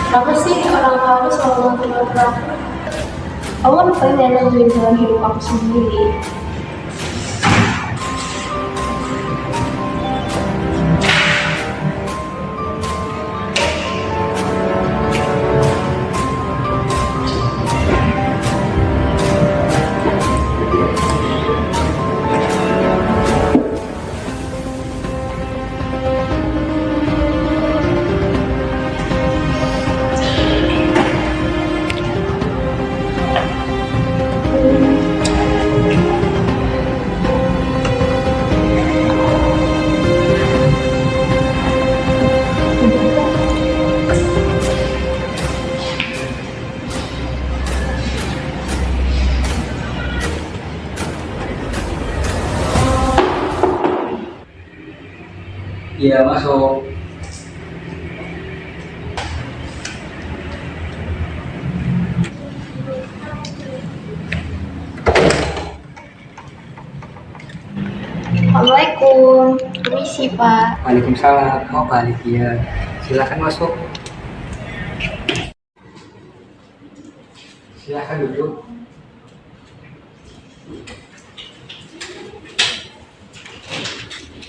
Kenapa sih orang tua aku selalu ngatur aku? Aku kan pengen nentuin jalan hidup aku sendiri. Iya, masuk. Assalamualaikum, permisi Pak. Waalaikumsalam. Oh, Pak Alivia. Silakan masuk. Silakan duduk.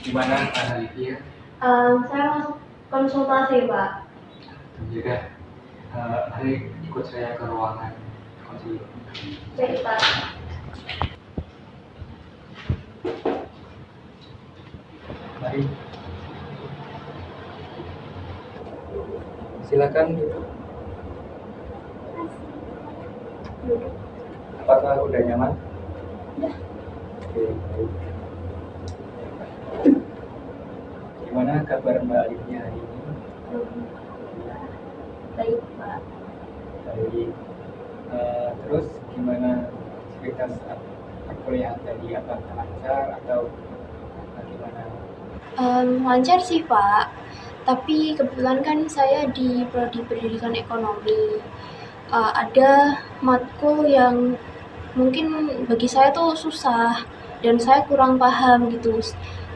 Gimana, Pak Alivia? Saya masuk konsultasi Pak. Juga, mari ikut saya ke ruangan konseling. Baik Pak. Mari. Silakan duduk. Apakah udah nyaman? Udah. Oke, baik. Gimana kabar Mbak Alifnya hari ini? Baik Pak. Baik. Terus gimana cerita saat perkuliahan tadi? Apakah lancar atau gimana? Lancar sih Pak, tapi kebetulan kan saya di prodi pendidikan ekonomi. Ada matkul yang mungkin bagi saya tuh susah dan saya kurang paham gitu.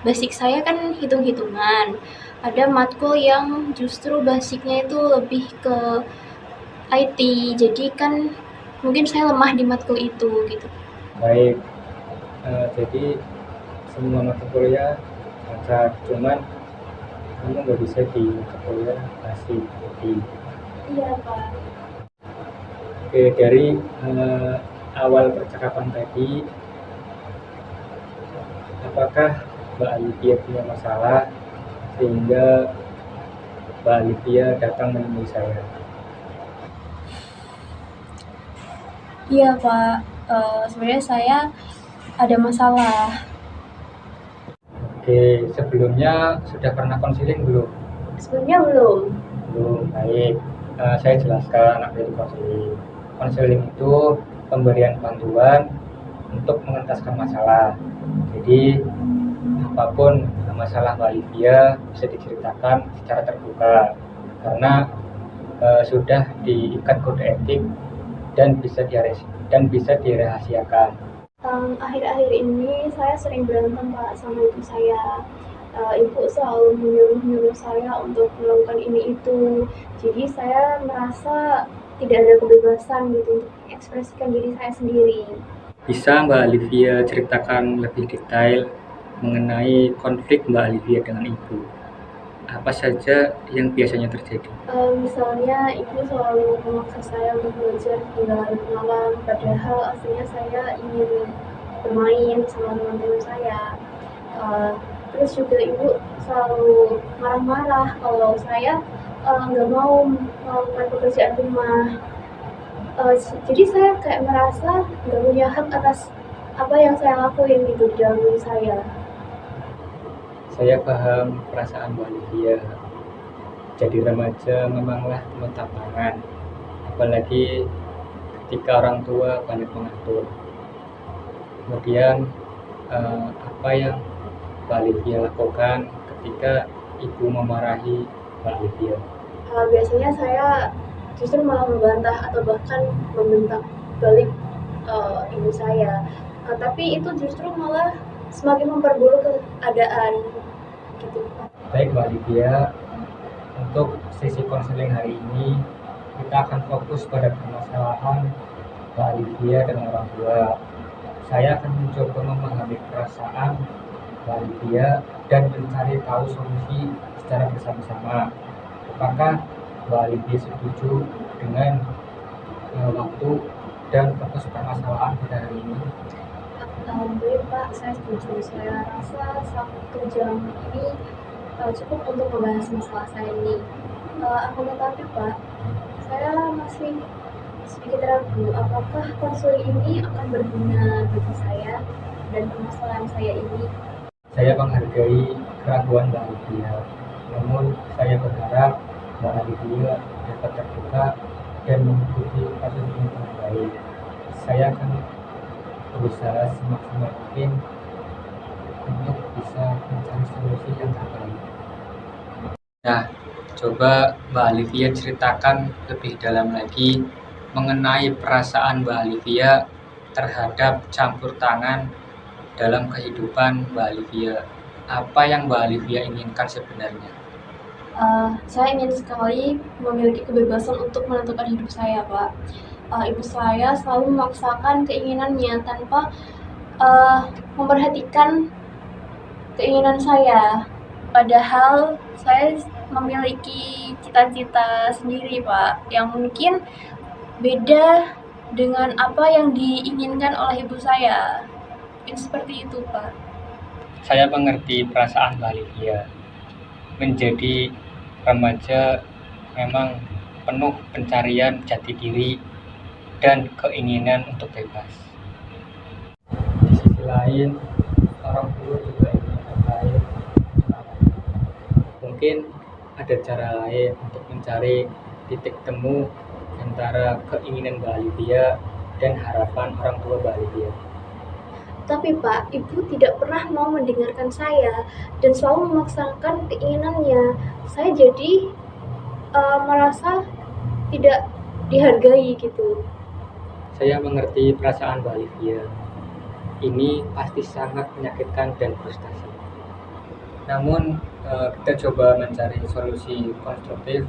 Basic saya kan hitung-hitungan. Ada matkul yang justru basicnya itu lebih ke IT, jadi kan mungkin saya lemah di matkul itu gitu. Baik. Jadi semua mata kuliah lancar, cuman kamu nggak bisa di mata kuliah asik. Jadi, Iya Pak. oke, dari awal percakapan tadi, apakah Mbak Alivia punya masalah sehingga Mbak Alivia datang menemui saya? Iya Pak, sebenarnya saya ada masalah. Oke, sebelumnya sudah pernah konseling belum? Sebenarnya belum. Belum, baik. Saya jelaskan apa itu konseling. Konseling itu pemberian bantuan untuk mengentaskan masalah. Jadi apapun masalah Mbak Alivia bisa diceritakan secara terbuka karena sudah diikat kode etik dan bisa dirahasiakan. Akhir-akhir ini saya sering berantem Pak sama ibu saya. Ibu selalu menyuruh saya untuk melakukan ini itu. Jadi saya merasa tidak ada kebebasan gitu untuk mengekspresikan diri saya sendiri. Bisa Mbak Alivia ceritakan lebih detail mengenai konflik Mbak Alivia dengan ibu? Apa saja yang biasanya terjadi? Misalnya ibu selalu memaksa saya untuk belajar hingga larut malam, padahal aslinya saya ingin bermain sama teman-teman saya. Terus juga ibu selalu marah-marah kalau saya nggak mau melakukan pekerjaan rumah. Jadi saya kayak merasa nggak punya hak atas apa yang saya lakuin gitu di dalam diri saya. Saya paham perasaan Mbak Alivia. Jadi remaja memanglah penuh tantangan, apalagi ketika orang tua banyak mengatur. Kemudian apa yang Mbak Alivia lakukan ketika ibu memarahi Mbak Alivia? Biasanya saya justru malah membantah atau bahkan membentak balik ibu saya. Tapi itu justru malah semakin memperburuk keadaan gitu. Baik Mbak Alivia, untuk sesi konseling hari ini kita akan fokus pada permasalahan Mbak Olivia dan orang tua. Saya akan mencoba memahami perasaan Mbak Olivia dan mencari tahu solusi secara bersama-sama. Apakah Mbak Olivia setuju dengan waktu dan fokus permasalahan pada hari ini? Baik Pak, saya setuju. Saya rasa 1 jam ini cukup untuk membahas masalah saya ini. Akan tetapi Pak, saya masih sedikit ragu apakah konseling ini akan berguna bagi saya dan permasalahan saya ini. Saya menghargai keraguan Mbak Olivia, namun saya berharap Mbak Olivia dapat terbuka dan mengikuti kasus ini dengan baik. Saya akan berusaha semaksimal mungkin untuk bisa mencari solusi yang terbaik. Nah, coba Mbak Olivia ceritakan lebih dalam lagi mengenai perasaan Mbak Olivia terhadap campur tangan dalam kehidupan Mbak Olivia. Apa yang Mbak Olivia inginkan sebenarnya? Saya ingin sekali memiliki kebebasan untuk menentukan hidup saya, Pak. Ibu saya selalu memaksakan keinginannya tanpa memperhatikan keinginan saya. Padahal saya memiliki cita-cita sendiri, Pak, yang mungkin beda dengan apa yang diinginkan oleh ibu saya. Seperti itu, Pak. Saya mengerti perasaan Mbak Olivia. Menjadi remaja memang penuh pencarian jati diri dan keinginan untuk bebas. Di sisi lain, orang tua juga ingin terkait. Mungkin ada cara lain untuk mencari titik temu antara keinginan Mbak Olivia dan harapan orang tua Mbak Olivia. Tapi Pak, Ibu tidak pernah mau mendengarkan saya dan selalu memaksakan keinginannya. Saya jadi merasa tidak dihargai gitu. Saya mengerti perasaan Mbak Olivia. Ini pasti sangat menyakitkan dan frustasi. Namun kita coba mencari solusi konstruktif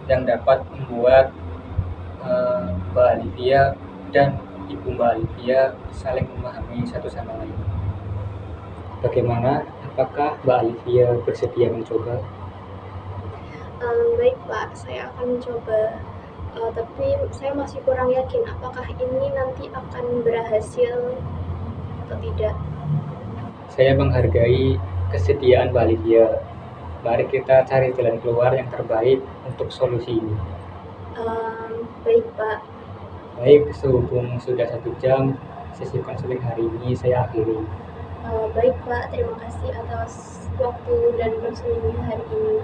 yang dapat membuat Mbak Olivia dan Ibu Mbak Olivia saling memahami satu sama lain. Bagaimana? Apakah Mbak Olivia bersedia mencoba? Baik Pak, saya akan mencoba. Tapi saya masih kurang yakin apakah ini nanti akan berhasil atau tidak. Saya menghargai kesediaan Mbak Olivia. Mari kita cari jalan keluar yang terbaik untuk solusi ini. Baik Pak. Baik, sehubung sudah 1 jam, sesi konseling hari ini saya akhiri. Baik Pak, terima kasih atas waktu dan konselingnya hari ini.